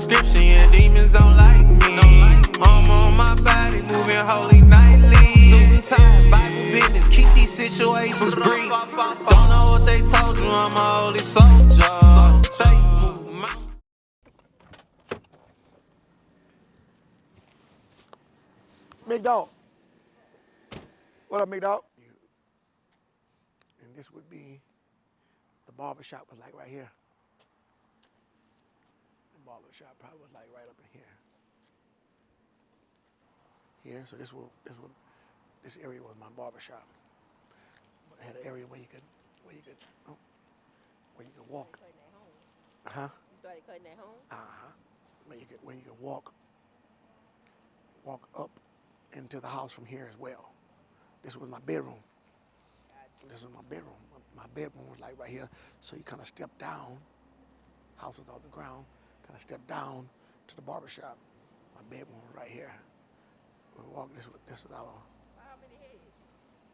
prescription, yeah, demons don't like me. I'm on my body, moving holy nightly. Suit and tie, Bible business, keep these situations brief. Don't know what they told you, I'm a holy soldier. Big dog. What up, big dog? And this would be, the barbershop was like right here. The barbershop probably was like right up in here. Here, so this area was my barbershop. It had an area where you could walk. You started cutting at home? Where you could walk up into the house from here as well. This was my bedroom. This was my bedroom. My bedroom was like right here. So you kind of step down. House was off the ground. Kind of step down to the barbershop. My bedroom was right here. We walked. This was our. How many heads?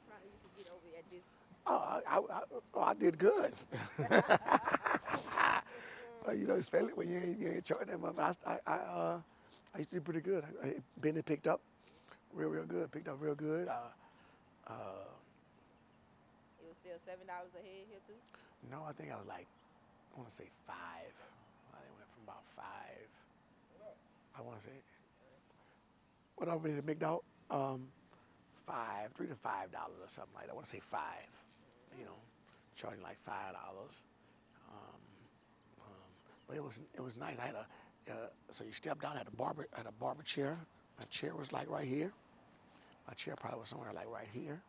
Probably you could get over at this. I did good. You know, especially when you ain't charging that much. I used to do pretty good. Benny picked up real good. Picked up real good. It was still $7 a head here too? No, I think I was like, I want to say 5. I went from about 5. I want to say, what up with the big dog? $3 to $5 or something like that. I want to say 5. You know, charging like $5. But it was nice. I had so you step down at a barber chair. My chair was like right here. My chair probably was somewhere like right here.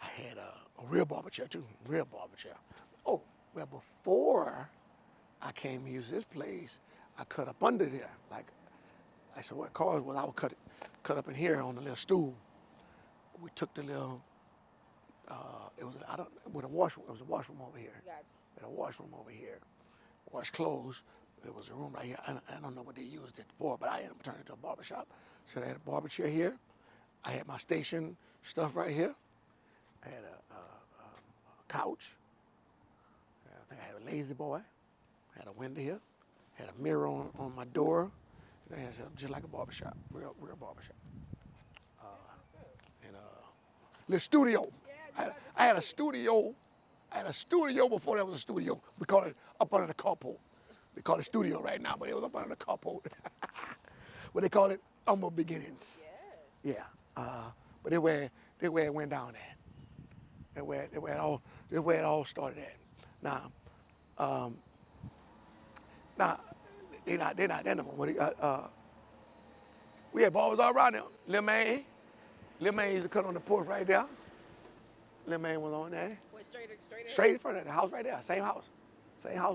I had a real barber chair too, real barber chair. Oh, well, before I came to use this place, I cut up under there. Like, I said, what caused was I would cut up in here on the little stool. We took the little, it was a washroom over here. Gotcha. We had a washroom over here. Wash clothes. There was a room right here. I don't know what they used it for, but I ended up turning it into a barber shop. So I had a barber chair here. I had my station stuff right here. I had a couch. I think I had a lazy boy. I had a window here. I had a mirror on my door. And I had something just like a barber shop, real barber shop. And little studio. I had a studio. I had a studio before there was a studio. We call it up under the carport. We call it studio right now, but it was up under the carport. But they call it humble beginnings. Yeah. But that's where it went down at. That's where it all started at. Now, they're not there no more. We had barbers all around there. Lil Man used to cut on the porch right there. Lil Man was on there. Went Straight in front of the house right there. Same house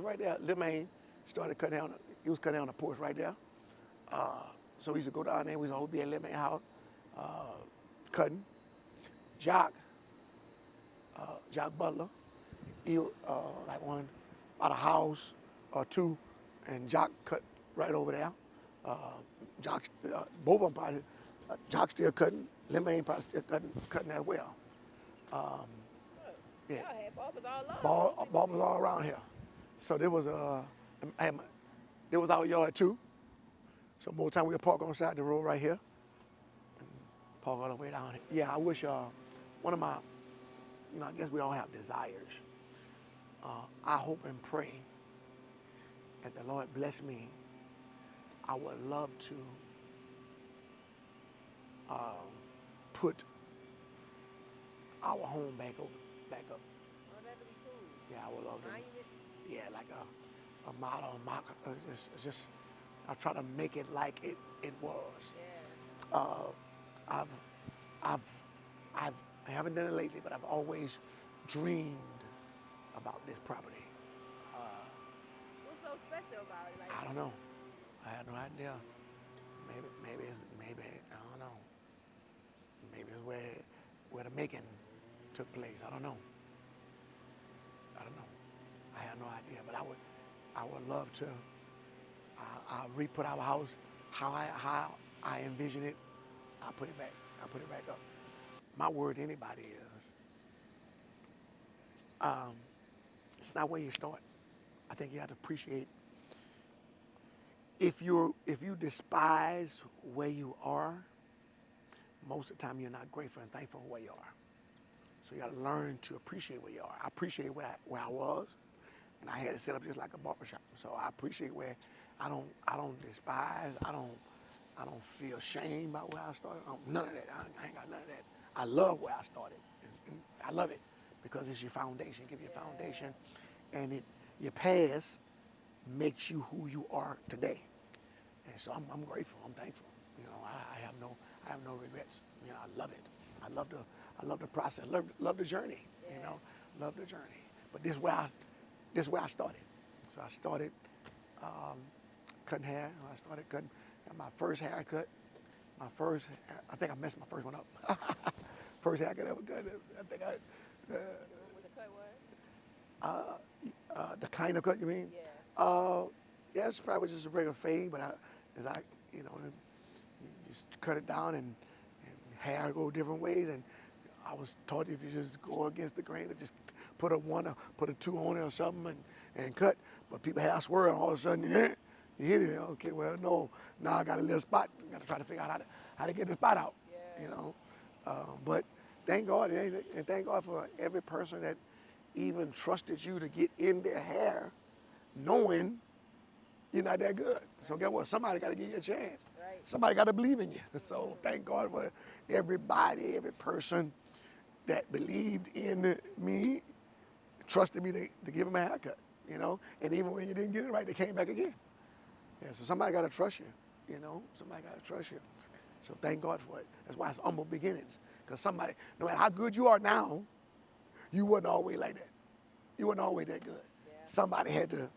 right there. Lil Man started cutting down. He was cutting down the porch right there. So we used to go down there. We used to always be at Lil Man's house, cutting. Jock Butler. He like about a house or two, and Jock cut right over there. Jock, both of them probably. Jock still cutting. Lil Man probably still cutting as well. Yeah. Y'all had barbers all over. Barbers all around here. So there was our yard too. So more time we'll park on the side of the road right here. And park all the way down here. Yeah, I wish one of my, I guess we all have desires. I hope and pray that the Lord bless me. I would love to put our home back up. Oh, that'd be cool. Yeah, I would love to. Yeah, like a model, it's just, I try to make it like it was. Yeah. I haven't done it lately, but I've always dreamed about this property. What's so special about it? Like, I don't know. I have no idea. Maybe I don't know. Maybe it's where the making took place. I don't know. I have no idea, but I would love to re-put our house how I envision it. I put it back up. My word to anybody is, it's not where you start. I think you have to appreciate if you despise where you are, most of the time you're not grateful and thankful for where you are. So you got to learn to appreciate where you are. I appreciate where I was, and I had it set up just like a barbershop. So I appreciate where I don't despise. I don't feel shame about where I started. None of that. I ain't got none of that. I love where I started. And I love it because it's your foundation. Give you a foundation, and your past makes you who you are today. And so I'm grateful. I'm thankful. You know, I have no regrets. You know, I love it. I love the process. Love the journey. You know, love the journey. But this is where I started. So I started cutting hair. I started cutting. Got my first haircut. I think I messed my first one up. First haircut I ever cut. I think What the cut was? the kind of cut you mean? Yeah. Yeah, it's probably just a regular fade, but you just cut it down and hair go different ways. And I was taught if you just go against the grain, or just put a 2 on it or something and cut. But people hair swirl, and all of a sudden, you hit it. Okay, well, no, now I got a little spot. I got to try to figure out how to get the spot out. Yeah. You know, but thank God, and thank God for every person that even trusted you to get in their hair, knowing you're not that good. So guess what? Somebody got to give you a chance. Right. Somebody got to believe in you. So thank God for everybody, every person that believed in me, trusted me to give them a haircut. You know, and even when you didn't get it right, they came back again. Yeah, so somebody got to trust you. You know, somebody got to trust you. So thank God for it. That's why it's humble beginnings. Because somebody, no matter how good you are now, you wasn't always like that. You wasn't always that good. Yeah. Somebody had to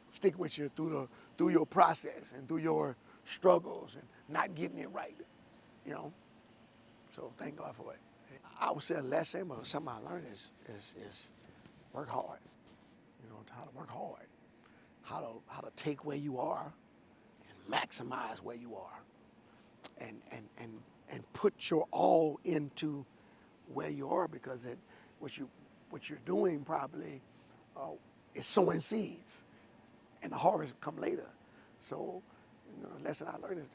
stick with you through your process and through your struggles and not getting it right. You know. So thank God for it. I would say a lesson, but something I learned is work hard. You know, how to work hard, how to take where you are and maximize where you are, and put your all into where you are, because what you're doing probably is sowing seeds, and the harvest come later. So, you know, the lesson I learned is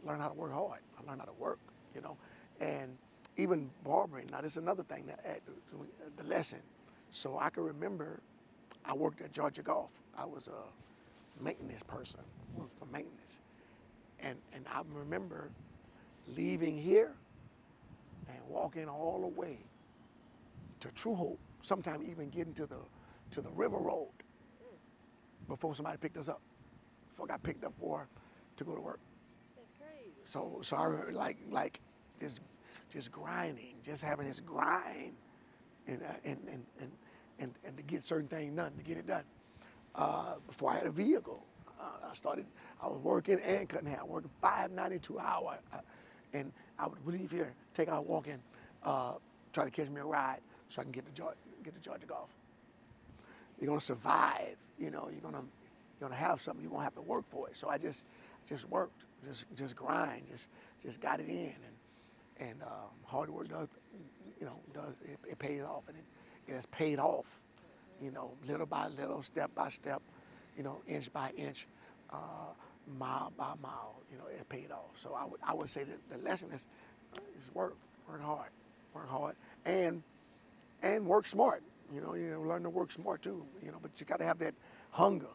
learn how to work hard. I learned how to work, you know, and even barbering. Now, this is another thing that the lesson. So I can remember I worked at Georgia Golf. I was a maintenance person, worked for maintenance, and I remember leaving here and walking all the way to True Hope. Sometimes even getting to the River Road before somebody picked us up. Before I got picked up to go to work. That's crazy. So I remember like just grinding, just having this grind, and to get certain things done, to get it done. Before I had a vehicle, I was working and cutting hair, working 5.92 hours, and I would leave here, take out walking, try to catch me a ride so I can get to Georgia Golf. You're gonna survive, you know. You're gonna have something. You're gonna have to work for it. So I just worked, just grind, just got it in, and hard work does, you know, it pays off, and it has paid off, you know, little by little, step by step, you know, inch by inch, mile by mile, you know, it paid off. So I would say that the lesson is work hard, and work smart. You know, learn to work smart too. You know, but you got to have that hunger.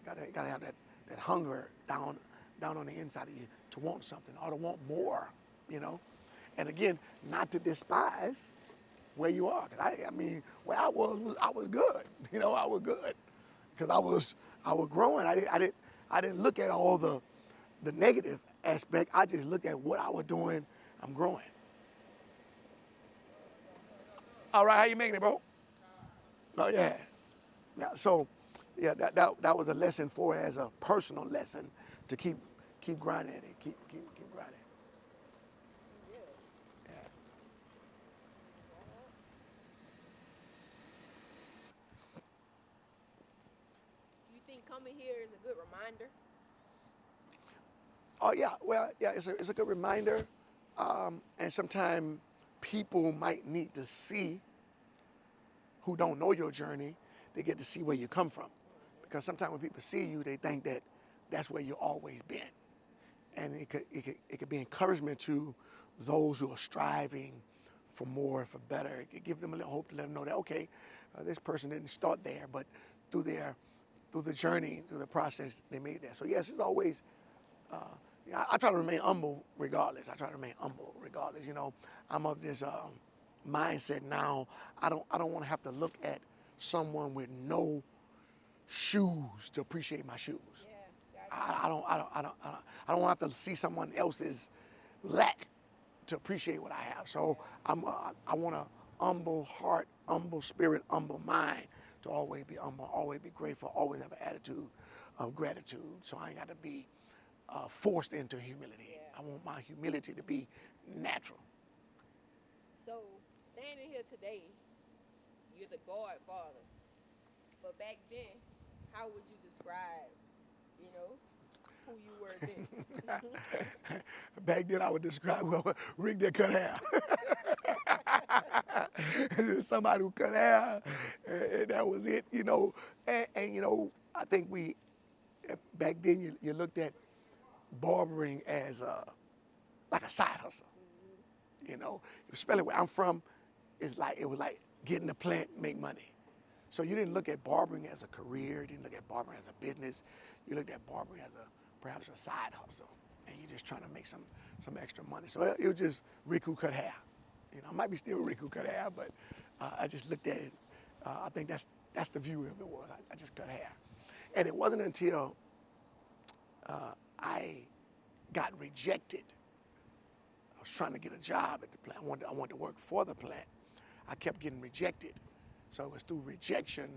Got to have that hunger down on the inside of you to want something or to want more. You know, and again, not to despise where you are. 'Cause I mean, where I was good. You know, I was good because I was growing. I didn't look at all the negative aspect. I just looked at what I was doing. I'm growing. All right, how you making it, bro? Oh yeah. Yeah. So, yeah, that was a lesson for it, as a personal lesson, to keep grinding at it, keep grinding. Yeah. You think coming here is a good reminder? Oh yeah. Well, yeah. It's a good reminder, and sometimes people might need to see, who don't know your journey, they get to see where you come from, because sometimes when people see you, they think that, that's where you've always been. And it could be encouragement to those who are striving for more and for better. It could give them a little hope to let them know that, okay, this person didn't start there, but through the journey, through the process, they made that. So yes, it's always, I try to remain humble regardless. I try to remain humble regardless. You know, I'm of this mindset now. I don't want to have to look at someone with no shoes to appreciate my shoes. Yeah, I don't want to have to see someone else's lack to appreciate what I have. So I want a humble heart, humble spirit, humble mind to always be humble, always be grateful, always have an attitude of gratitude. So I ain't got to be forced into humility. Yeah. I want my humility to be natural. So, standing here today, you're the godfather. But back then, how would you describe, you know, who you were then? Back then, I would describe, well, Rick that cut hair. Somebody who cut hair, and that was it, you know. And you know, I think back then, you looked at barbering as like a side hustle. You know, especially where I'm from, it was like getting a plant, make money. So you didn't look at barbering as a career. You didn't look at barbering as a business. You looked at barbering as perhaps a side hustle, and you're just trying to make some extra money. So it was just Rick who cut hair. You know, I might be still Rick who cut hair, but I just looked at it. I think that's the view of it was. I just cut hair, and it wasn't until I got rejected. I was trying to get a job at the plant. I wanted to work for the plant. I kept getting rejected. So it was through rejection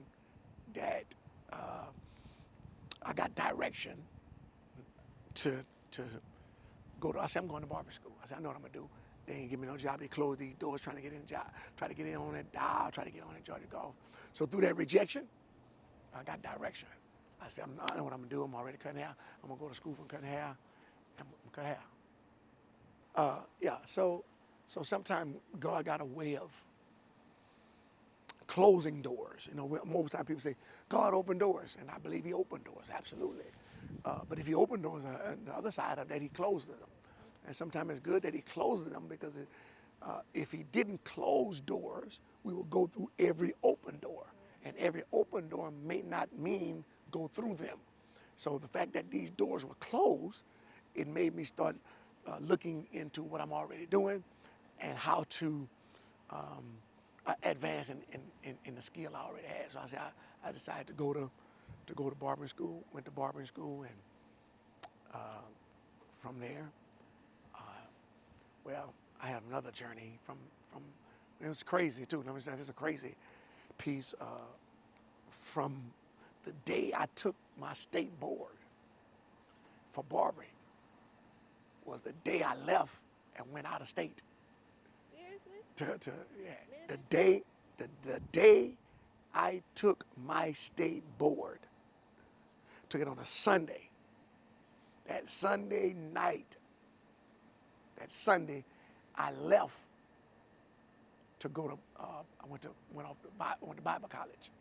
that I got direction to go to. I said, I'm going to barber school. I said, I know what I'm going to do. They ain't give me no job. They closed these doors trying to get in a job, try to get in on that dial, try to get on that Georgia Golf. So through that rejection, I got direction. I said, I know what I'm going to do. I'm already cutting hair. I'm going to go to school for cutting hair. I'm going to cut hair. Yeah, so sometimes God got a way of closing doors. You know, most time people say, God opened doors, and I believe he opened doors, absolutely. But if he opened doors, on the other side of that, he closed them. And sometimes it's good that he closes them because if he didn't close doors, we will go through every open door. And every open door may not mean go through them. So the fact that these doors were closed, it made me start looking into what I'm already doing and how to advance in the skill I already had. So I decided to go to barbering school. Went to barbering school, and from there, well, I had another journey from. It was crazy too. Let me say, this is a crazy piece. From the day I took my state board for barbering was the day I left and went out of state. Seriously? Yeah. The day I took my state board, took it on a Sunday. That Sunday night, I left to go to. I went to Bible college.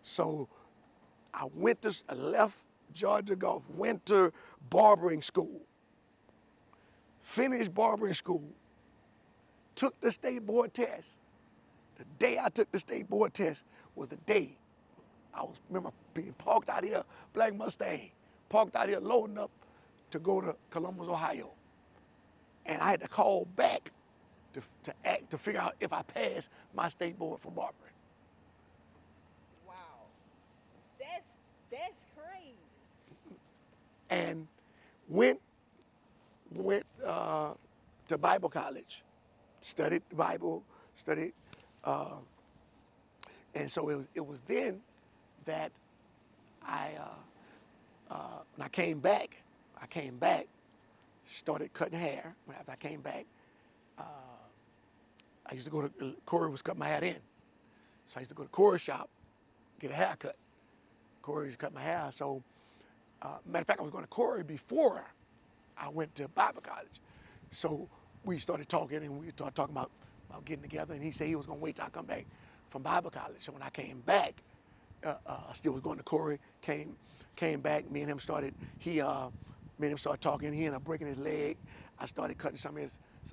So I left Georgia Golf, went to barbering school, finished barbering school, took the state board test. The day I took the state board test was the day remember being parked out here, Black Mustang, parked out here loading up to go to Columbus, Ohio. And I had to call back to figure out if I passed my state board for barbering. Wow. That's crazy. And went to Bible college, studied the Bible, and so it was then that when I came back, started cutting hair. After I came back, I used to go to, Corey was cutting my hair then. So I used to go to Corey's shop, get a haircut. Corey used to cut my hair. So, matter of fact, I was going to Corey before I went to Bible college. So we started talking, and we started talking about getting together, and he said he was going to wait till I come back from Bible college. So when I came back, I still was going to Corey. Came back. Me and him started. Me and him started talking. He ended up breaking his leg. I started cutting some of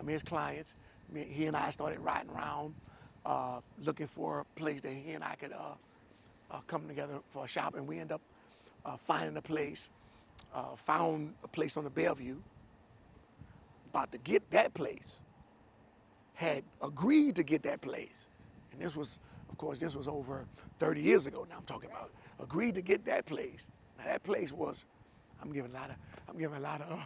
his clients. He and I started riding around, looking for a place that he and I could come together for a shop. And we ended up finding a place. Found a place on the Bellevue. About to get that place. Had agreed to get that place. And this was, of course, this was over 30 years ago now I'm talking about. Agreed to get that place. Now that place was, I'm giving a lot of,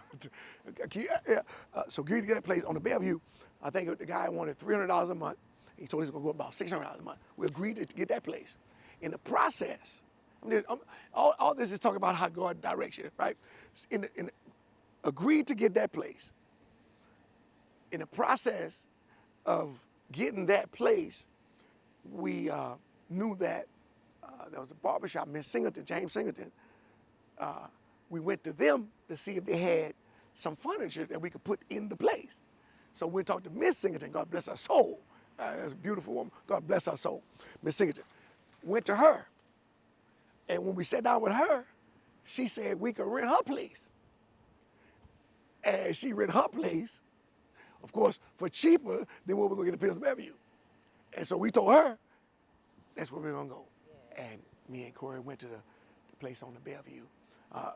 so agreed to get that place on the Bellevue. I think the guy wanted $300 a month. He told us he was going to go about $600 a month. We agreed to get that place. In the process, all this is talking about how God directs you, right? Agreed to get that place. In the process of getting that place, we knew that there was a barbershop, Miss Singleton, James Singleton. We went to them to see if they had some furniture that we could put in the place. So we talked to Miss Singleton, God bless her soul. That's a beautiful woman, God bless her soul. Miss Singleton. Went to her. And when we sat down with her, she said we could rent her place. And she rent her place, of course, for cheaper than what we're going to get at Pills Bellevue. And so we told her, that's where we're going to go. Yeah. And me and Corey went to the place on the Bellevue.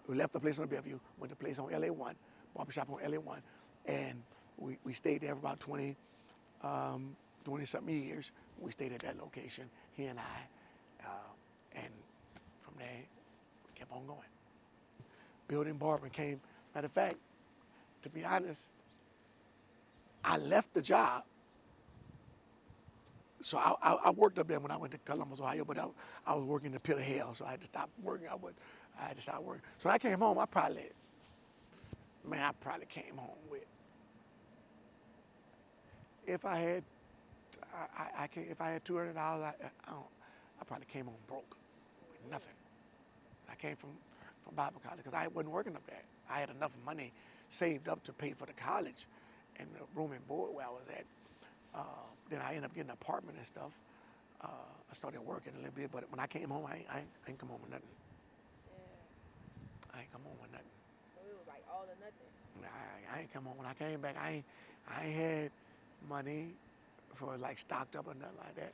We left the place on the Bellevue, went to the place on LA1, barbershop on LA1, and we stayed there for about 20-something years. We stayed at that location, he and I, and from there, we kept on going. Building barbering came, matter of fact, to be honest, I left the job. So I worked up there when I went to Columbus, Ohio, but I was working in the pit of hell, so I had to stop working. I had to stop working. So when I came home, I probably came home with, if I had $200, I probably came home broke with nothing. I came from Bible college because I wasn't working up there. I had enough money saved up to pay for the college and the room and board where I was at. Then I ended up getting an apartment and stuff. I started working a little bit, but when I came home, I ain't come home with nothing. Yeah. I ain't come home with nothing. So it was like all or nothing. I ain't come home. When I came back, I ain't had money for like stocked up or nothing like that.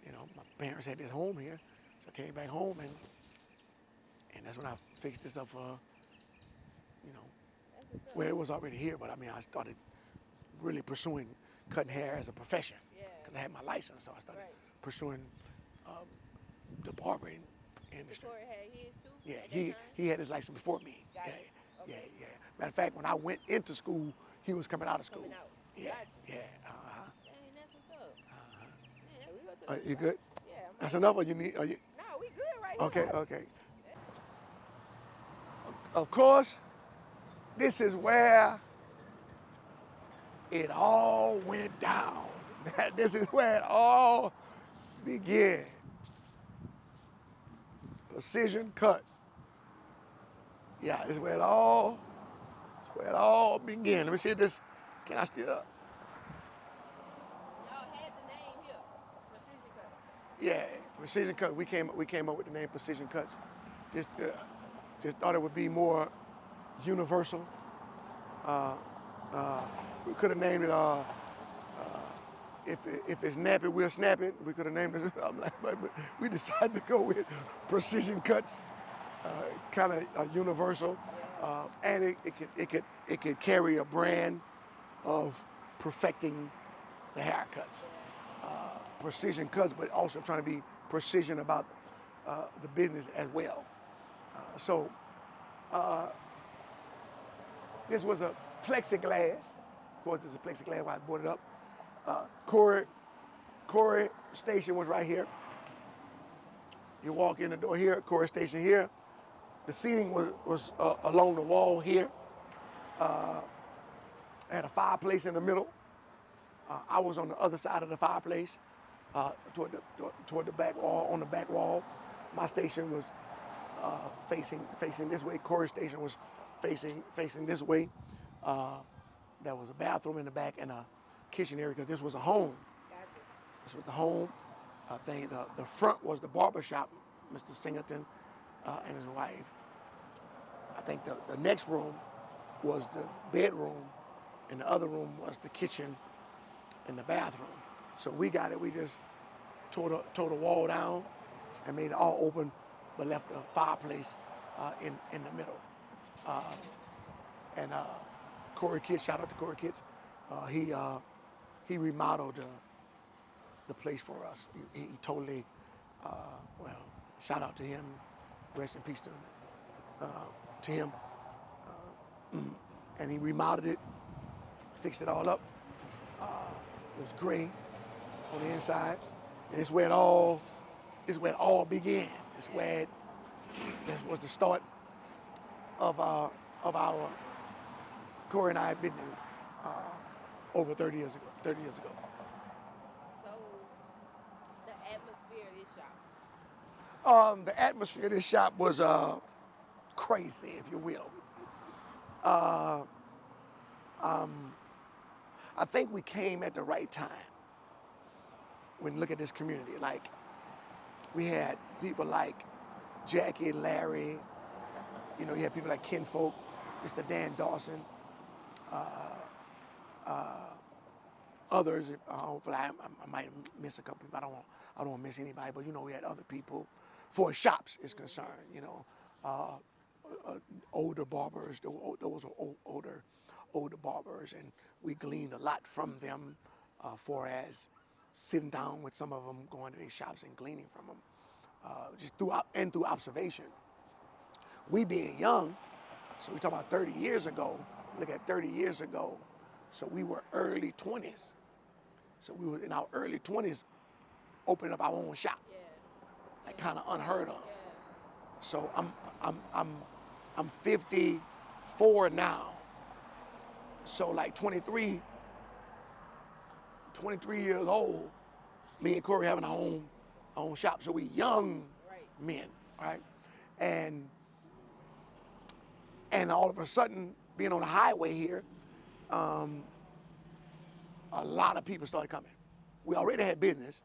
You know, my parents had this home here, so I came back home and that's when I fixed this up for, you know, well, it was already here, but I mean, I started really pursuing cutting hair as a profession because I had my license, so I started pursuing the barbering industry. Corey had his too? Yeah, he had his license before me. Gotcha. Yeah. Matter of fact, when I went into school, he was coming out of school. Coming out. Yeah, Gotcha. yeah. Dang, that's what's up. Yeah, we go to the You side. good? Yeah. That's enough, or you need? Are you? No, we good right here. Okay. Of course, this is where it all went down. This is where it all began. Precision cuts. Yeah, this is where it all began. Let me see this. Can I still? Y'all had the name here, Precision Cuts. Yeah, Precision Cuts. We came up with the name Precision Cuts. Just thought it would be more universal. We could have named it. If it's nappy, we'll snap it. We could have named it. But we decided to go with Precision Cuts, kind of universal, and it could carry a brand of perfecting the haircuts. Precision Cuts, but also trying to be precision about the business as well. So this was a plexiglass. Of course, this is a plexiglass why I brought it up. Corey station was right here. You walk in the door here, Corey station here. The seating was along the wall here. I had a fireplace in the middle. I was on the other side of the fireplace, toward the back wall, on the back wall. My station was facing this way. Corey's station was facing this way. There was a bathroom in the back and a kitchen area because this was a home. Gotcha. This was the home thing. The front was the barbershop Mr. Singleton and his wife. I think the next room was the bedroom, and the other room was the kitchen and the bathroom. So we got it. We just tore the wall down and made it all open, but left the fireplace in the middle. And Corey Kitts, shout out to Corey Kitts. He remodeled the place for us. He totally, well, shout out to him. Rest in peace to him. And he remodeled it, fixed it all up. It was gray on the inside, and it's where it all began. It's where that was the start of our Corey and I business over 30 years ago. So, the atmosphere of this shop. The atmosphere of this shop was crazy, if you will. I think we came at the right time when you look at this community. Like, we had people like Jackie, Larry, you know, you had people like Kinfolk, Mr. Dan Dawson, others. Hopefully, I might miss a couple people. I don't want to miss anybody, but you know, we had other people. For shops is concerned, you know, older barbers. Those were older barbers, and we gleaned a lot from them, for as sitting down with some of them, going to these shops and gleaning from them, just through observation. We being young, so we talk about 30 years ago. Look at 30 years ago. So we were early 20s. So we were in our early 20s, opening up our own shop, like kind of unheard of. So I'm 54 now. So like 23 years old, me and Corey having our own shop. So we young men, right? And all of a sudden, being on the highway here, a lot of people started coming. We already had business,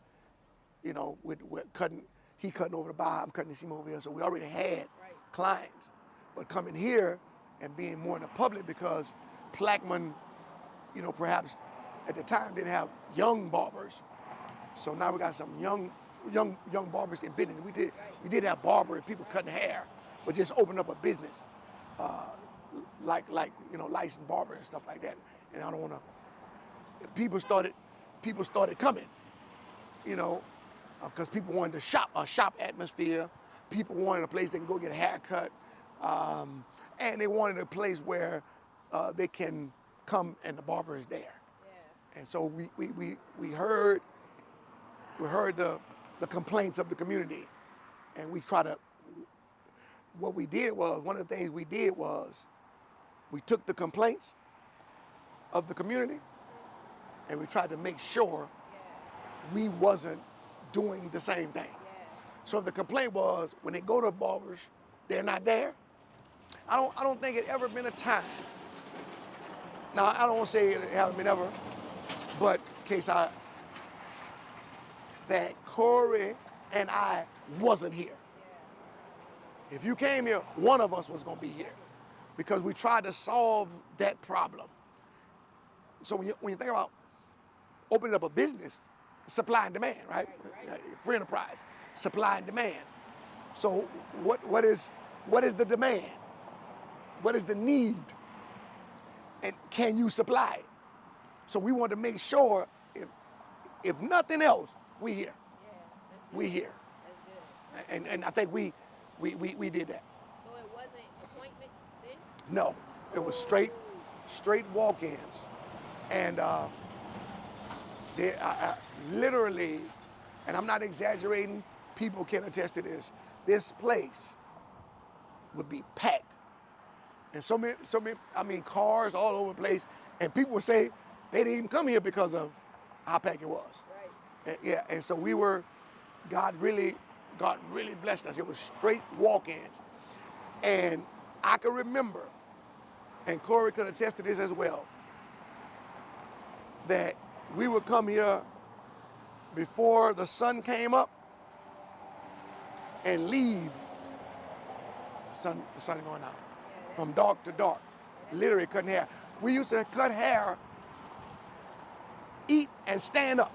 you know, with he cutting over the bar, I'm cutting the seam over here. So we already had clients. But coming here and being more in the public, because Plaquemine, you know, perhaps at the time didn't have young barbers. So now we got some young barbers in business. We did have barbers, people cutting hair, but just opened up a business, like you know, licensed barber and stuff like that. And I don't want to. People started coming, you know, because people wanted a shop atmosphere. People wanted a place they can go get a haircut, and they wanted a place where they can come and the barber is there. And so we heard the complaints of the community, and we try to. What we did was, one of the things we did was, we took the complaints of the community, and we tried to make sure we wasn't doing the same thing. So if the complaint was, when they go to barbers, they're not there. I don't think it ever been a time. Now, I don't want to say it hasn't been ever, but that Corey and I wasn't here. If you came here, one of us was going to be here, because we tried to solve that problem. So when you think about opening up a business, supply and demand, right? Free enterprise, supply and demand. So what is the demand? What is the need? And can you supply it? So we want to make sure, if nothing else, we here. We here. That's good. And I think we did that. So it wasn't appointments then? No, it was straight walk-ins. And they literally, and I'm not exaggerating, people can attest to this place would be packed. And so many, I mean, cars all over the place. And people would say they didn't even come here because of how packed it was. Right. Yeah, and so God really blessed us. It was straight walk-ins. And I can remember, and Corey could attest to this as well, that we would come here before the sun came up, and leave the sun going out. Yeah, From dark to dark. Literally cutting hair. We used to cut hair, eat, and stand up.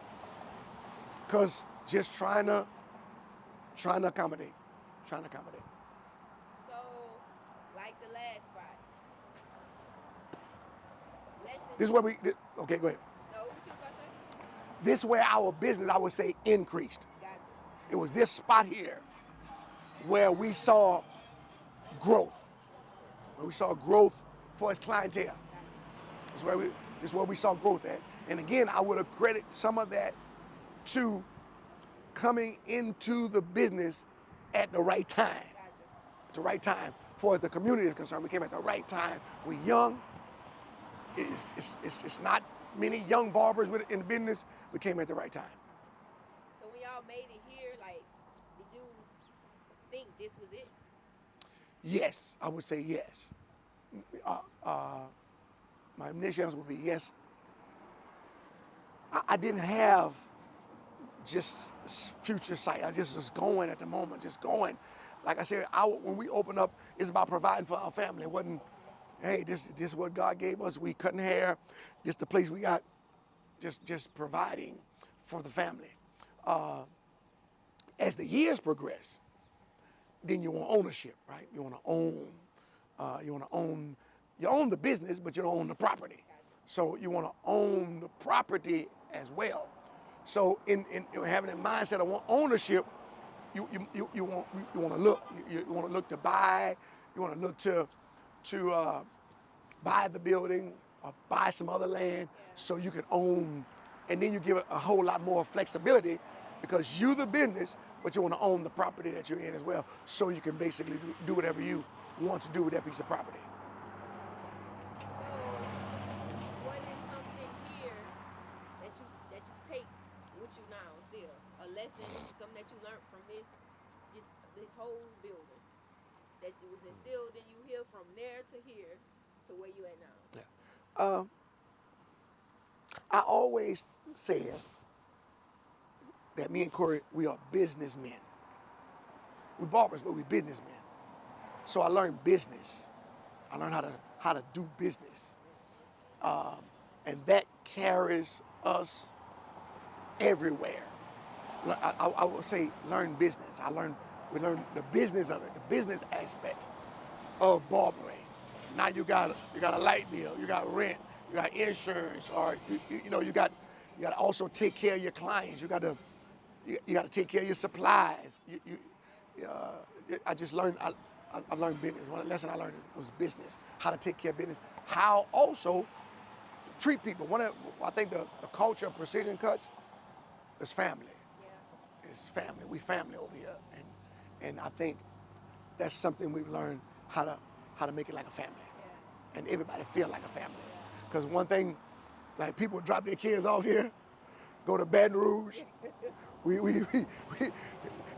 Because just trying to accommodate. Trying to accommodate. so, like the last spot. Lesson. This is where okay, go ahead. No, what you gonna say? This is where our business, I would say, increased. Gotcha. It was this spot here where we saw growth. Where we saw growth for its clientele. This is where we saw growth at. And again, I would accredit some of that to coming into the business at the right time. Gotcha. At the right time. For the community is concerned, we came at the right time. We're young. It's not many young barbers in the business. We came at the right time. So when y'all made it here, like, did you think this was it? Yes, I would say yes. My initial answer would be yes. I didn't have just future sight. I just was going at the moment, just going. Like I said, when we opened up, it's about providing for our family. It wasn't, hey, this is what God gave us. We cutting hair. This the place we got. Just providing for the family. As the years progress, then you want ownership, right? You want to own. You own the business, but you don't own the property. So you want to own the property as well. So in having that mindset of ownership, you want to look to buy. You want to look to buy the building or buy some other land so you can own, and then you give it a whole lot more flexibility because you're the business, but you want to own the property that you're in as well, so you can basically do whatever you want to do with that piece of property. So, what is something here that you take with you now still? A lesson, something that you learned from this whole building that was instilled in you here from there to here to where you at now? Yeah. I always said that me and Corey, we are businessmen. We're barbers, but we're businessmen. So I learned business. I learned how to do business. And that carries us everywhere. I would say learn business. We learned the business of it, the business aspect of barbering. Now you got a light bill, you got rent, you got insurance, or you got to also take care of your clients. You got to take care of your supplies. I just learned. I learned business. One lesson I learned was business, how to take care of business, how also treat people. I think the culture of precision cuts is family. Yeah. It's family. We family over here, and I think that's something we've learned how to make it like a family, and everybody feel like a family. Because one thing, like people would drop their kids off here, go to Baton Rouge.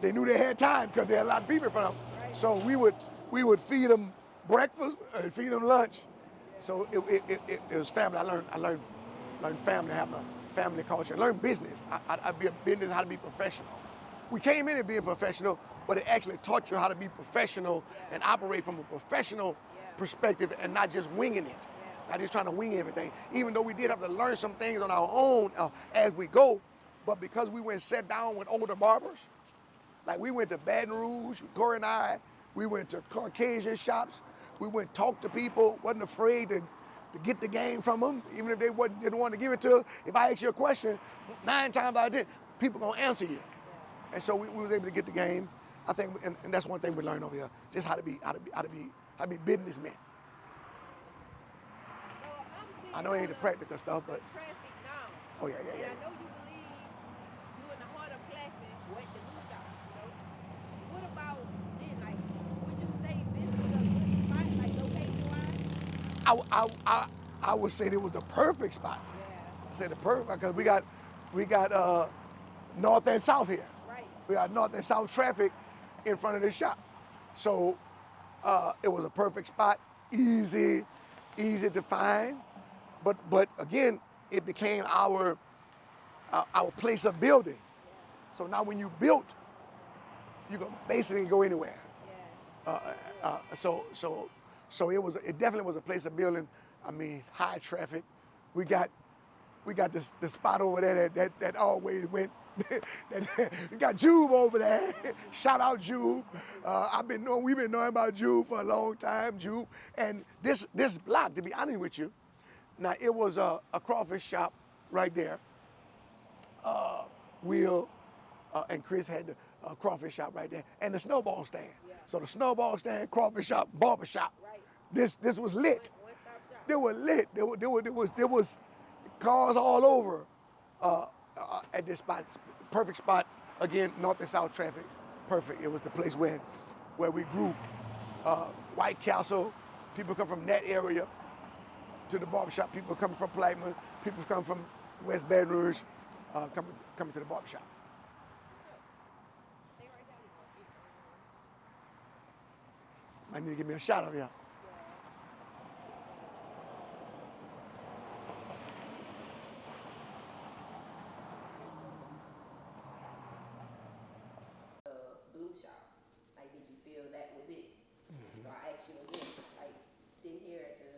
They knew they had time because they had a lot of people in front of them. Right. So we would feed them breakfast and feed them lunch. So it was family. I learned family, having a family culture. I learned business. I be a business, how to be professional. We came in and being professional, but it actually taught you how to be professional and operate from a professional perspective and not just winging it. Not just trying to wing everything. Even though we did have to learn some things on our own as we go, but because we went and sat down with older barbers, like we went to Baton Rouge, Corey and I, we went to Caucasian shops, we went and talked to people, wasn't afraid to get the game from them, even if they didn't want to give it to us. If I ask you a question, 9 times out of 10, people gonna answer you. And so we was able to get the game. I think, and that's one thing we learned over here, just how to be businessmen. I know it ain't the practical stuff, but traffic now. Oh yeah. And I know you believe you in the heart of Blackman, what the new shop, What about then? Like, would you say this was a good spot, like location wise? I would say it was the perfect spot. Yeah. I said the perfect because we got north and south here. Right. We got north and south traffic in front of the shop, so it was a perfect spot, easy to find. But again, it became our place of building. So now when you built, you can basically go anywhere. Yeah. So it definitely was a place of building. I mean, high traffic. We got the spot over there that always went. We got Jube over there. Shout out Jube. We've been knowing about Jube for a long time, Jube. And this block, to be honest with you, now it was a crawfish shop right there. Will and Chris had the crawfish shop right there, and the snowball stand. Yeah. So the snowball stand, crawfish shop, barbershop. Right. This was lit. One-stop shop. They were lit. There was cars all over at this spot. Perfect spot. Again, north and south traffic. Perfect. It was the place where we grew. White Castle. People come from that area to the barbershop. People coming from Plymouth. People come from West Baton Rouge. Coming to the barbershop. Stay right down there. Might need to give me a shot of you. Blue shop. Like, did you feel that was it? So I asked you again, like, sitting here at the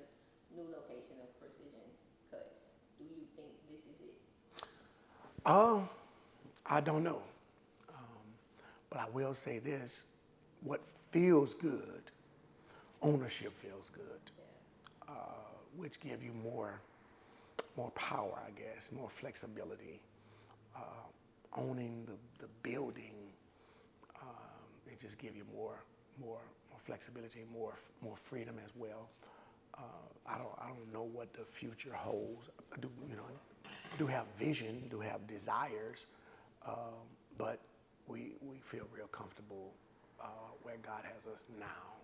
new location of Precision Cuts, do you think this is it? I don't know. But I will say this, what feels good, ownership feels good, which give you more power, I guess, more flexibility. Owning the building, it just give you more flexibility, more freedom as well. I don't know what the future holds. I do have vision, do have desires, but we feel real comfortable where God has us now.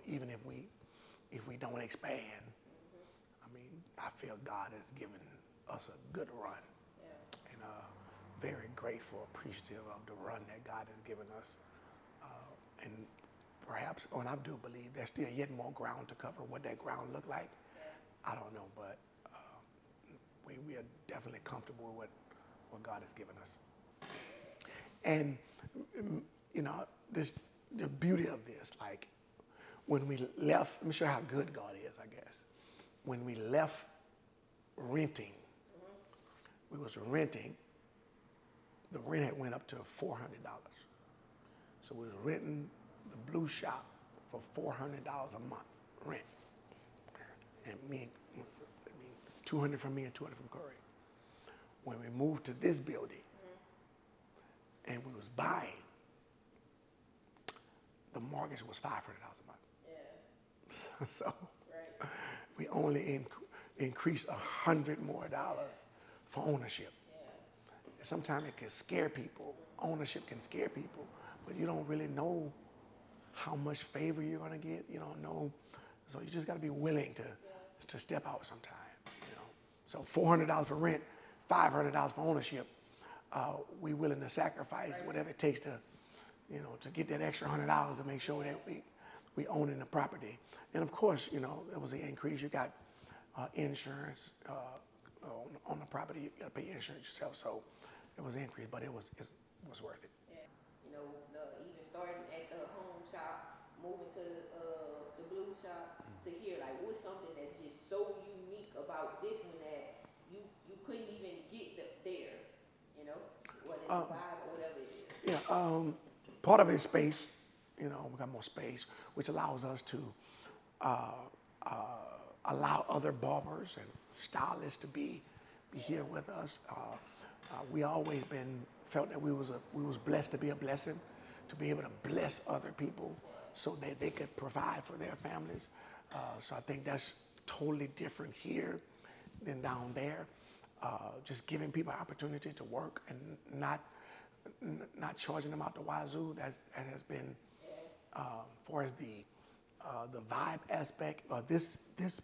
Even if we don't expand, I mean, I feel God has given us a good run, and very grateful, appreciative of the run that God has given us, and perhaps, and I do believe there's still yet more ground to cover. What that ground look like, I don't know, but we are definitely comfortable with what God has given us. And the beauty of this, like when we left, let me show you how good God is, I guess. When we left renting, we was renting, the rent had went up to $400. So we was renting the blue shop for $400 a month rent. And $200 from me and $200 from Corey. When we moved to this building, and we was buying, the mortgage was $500 a month. Yeah. So Right. we only increased $100 more for ownership. Yeah. Sometimes it can scare people. Ownership can scare people, but you don't really know how much favor you're gonna get. You don't know, so you just gotta be willing to step out sometime. So $400 for rent, $500 for ownership. We willing to sacrifice whatever it takes to get that extra $100 to make sure that we owning the property. And of course, it was an increase. You got insurance on the property. You got to pay insurance yourself. So it was an increase, but it was worth it. Yeah. Even starting at the home shop, moving to the blue shop, to here, like, what's something that's just so unique about this one that you couldn't even get there, whether it's a vibe or whatever it is. Yeah, part of it is space. We got more space, which allows us to allow other barbers and stylists to be here with us. We always felt that we was blessed to be a blessing, to be able to bless other people so that they could provide for their families. So I think that's totally different here than down there. Just giving people an opportunity to work and not charging them out the wazoo. That has been, for as the vibe aspect of this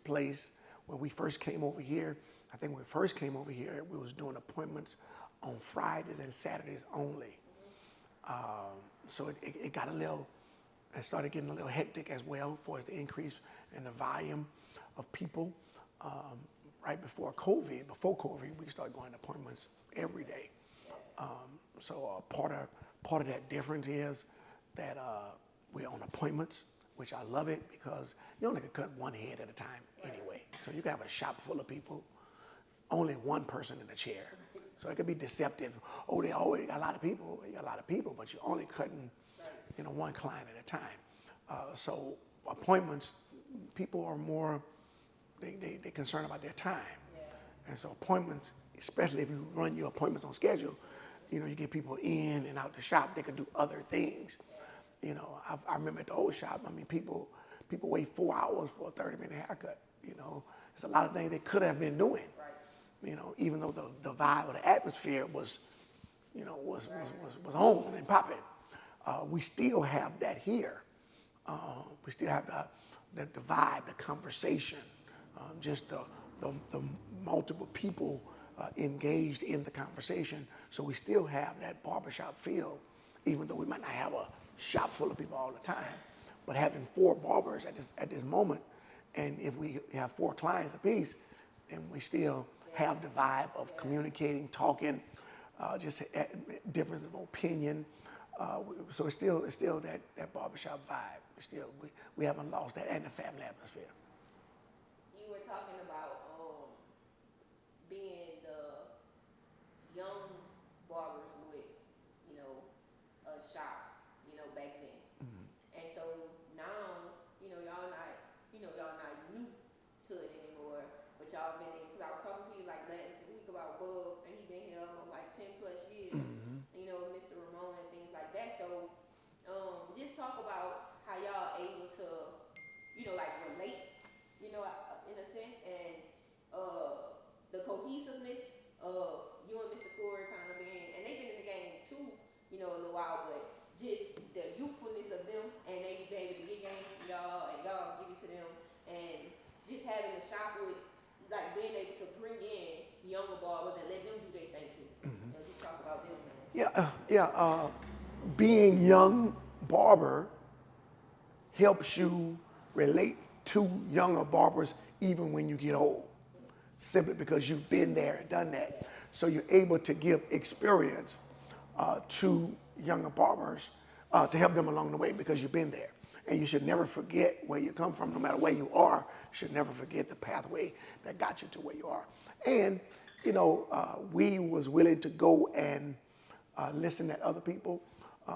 place. When we first came over here, I think when we first came over here, we was doing appointments on Fridays and Saturdays only. So it got it started getting a little hectic as well for the increase in the volume of people. Right before COVID, we started going to appointments every day. So part of that difference is that we're on appointments, which I love it because you only can cut one head at a time anyway. So you can have a shop full of people, only one person in a chair. So it can be deceptive. Oh, they already got a lot of people. You got a lot of people, but you're only cutting, one client at a time. So appointments, people are more, they're concerned about their time. And so appointments, especially if you run your appointments on schedule, you get people in and out the shop, they can do other things. I remember at the old shop, people wait 4 hours for a 30-minute haircut. It's a lot of things they could have been doing. Even though the vibe or the atmosphere was on and popping. We still have that here. We still have the vibe, the conversation, just the multiple people engaged in the conversation. So we still have that barbershop feel, even though we might not have a shop full of people all the time. But having 4 barbers at this moment, and if we have 4 clients apiece, then we still have the vibe of communicating, talking, just difference of opinion. So it's still that barbershop vibe. We haven't lost that, and the family atmosphere. You were talking about being the young barbers with, a shop, back then. And so now, y'all not new to it anymore, but y'all been in, because I was talking to you like last week about Bub, and he been here almost like 10 plus years, Mr. Ramon and things like that. So just talk about how y'all able to, relate, in a sense, and the cohesiveness of you and Mr. Corey kind of being, and they've been in the game too, a little while, but just the youthfulness of them, and they be able to get games from y'all, and y'all give it to them, and just having a shop with, being able to bring in younger barbers and let them do their thing too. Just talk about them, man. Being young barber helps you relate to younger barbers even when you get old, simply because you've been there and done that. So you're able to give experience to younger barbers to help them along the way because you've been there. And you should never forget where you come from, no matter where you are. You should never forget the pathway that got you to where you are. And, we was willing to go and listen to other people.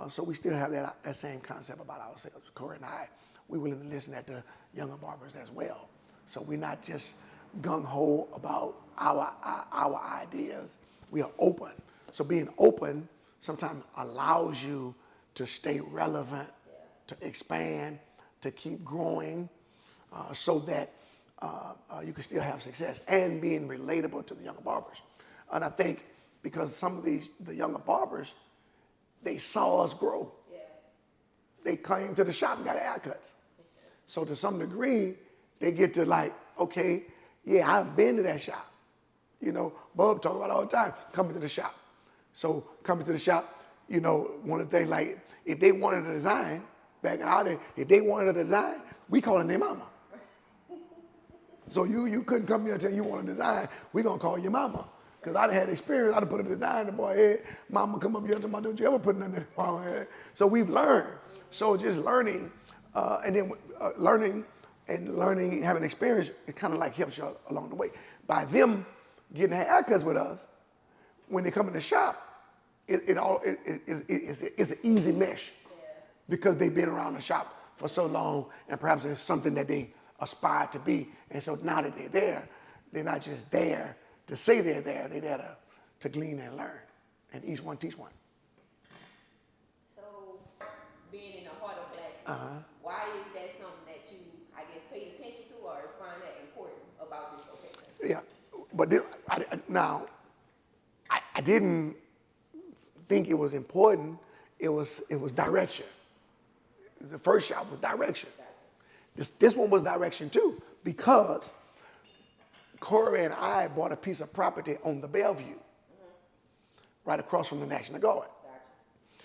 So we still have that same concept about ourselves. Corey and I, we're willing to listen at the younger barbers as well. So we're not just gung-ho about our ideas. We are open. So being open sometimes allows you to stay relevant, to expand, to keep growing, so that you can still have success and being relatable to the younger barbers. And I think because some of the younger barbers, they saw us grow. They came to the shop and got haircuts. So to some degree, they get to okay, yeah, I've been to that shop. Bub talk about it all the time, coming to the shop. So coming to the shop, one of the things, if they wanted a design, back in our day, if they wanted a design, we calling their mama. So you couldn't come here and tell you want a design, we gonna call your mama. Because I'd had experience, I'd have put a design in the boy's head, mama come up here and tell me, don't you ever put nothing in the boy's head. So we've learned. So just learning, and then learning, having experience, it kind of helps you along the way. By them getting haircuts with us, when they come in the shop, it's an easy mesh because they've been around the shop for so long, and perhaps it's something that they aspire to be. And so now that they're there, they're not just there to say they're there to glean and learn, and each one teach one. So being in the heart of that, why is that something that you, I guess, paid attention to or find that important about this location? Yeah, but I didn't think it was important. It was direction. The first shop was direction. This one was direction too, because Corey and I bought a piece of property on the Bellevue, right across from the National Guard.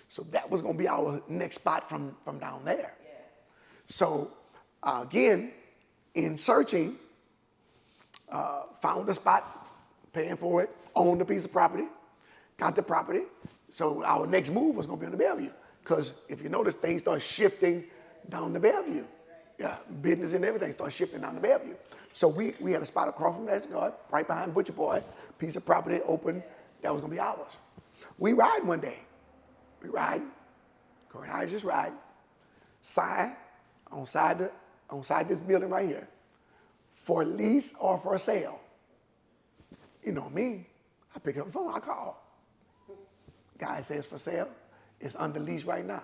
So that was going to be our next spot from down there. So again, in searching, found a spot, paying for it, owned a piece of property, got the property. So our next move was going to be on the Bellevue. Because if you notice, things start shifting down the Bellevue. Yeah, business and everything started shifting down the Bellevue. So we had a spot across from that yard, right behind Butcher Boy, piece of property open, that was gonna be ours. We ride one day. We ride, Corey and I just ride, sign on side this building right here, for lease or for sale. You know me, I pick up the phone, I call. Guy says for sale, it's under lease right now.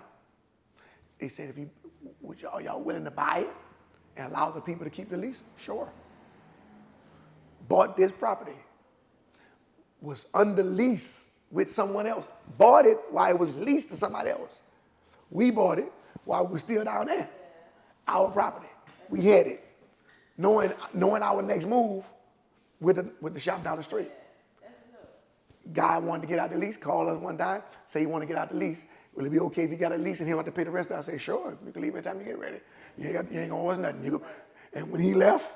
They said, are y'all willing to buy it and allow the people to keep the lease? Sure. Bought this property, was under lease with someone else. Bought it while it was leased to somebody else. We bought it while we were still down there. Our property. We had it. Knowing our next move with the shop down the street. Guy wanted to get out the lease, called us one time, say he wanted to get out the lease. Will it be okay if you got a lease and he'll have to pay the rest of it? I say, sure, you can leave anytime you get ready. You ain't gonna owe us nothing. And when he left,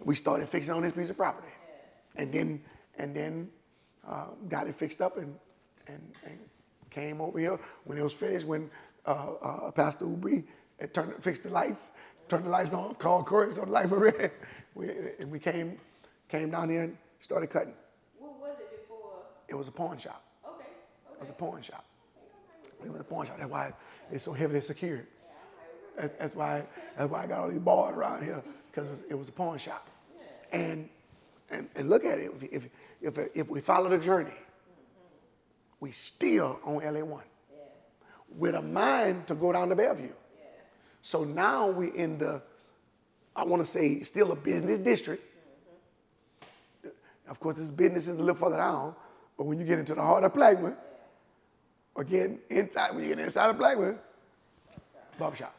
we started fixing on this piece of property. And then got it fixed up and came over here. When it was finished, when Pastor Ubri had fixed the lights, turned the lights on, called Corey, so the lights were red. We came down here and started cutting. What was it before? It was a pawn shop. Okay. It was a pawn shop. It was a pawn shop. That's why it's so heavily secured. That's why I got all these bars around here, because it was a pawn shop. And look at it. If we follow the journey, we still on LA1 with a mind to go down to Bellevue. So now we in the, I want to say, still a business district. Of course, this business is a little further down, but when you get into the heart of Blackman, or when you get inside of Blackman, barbershop.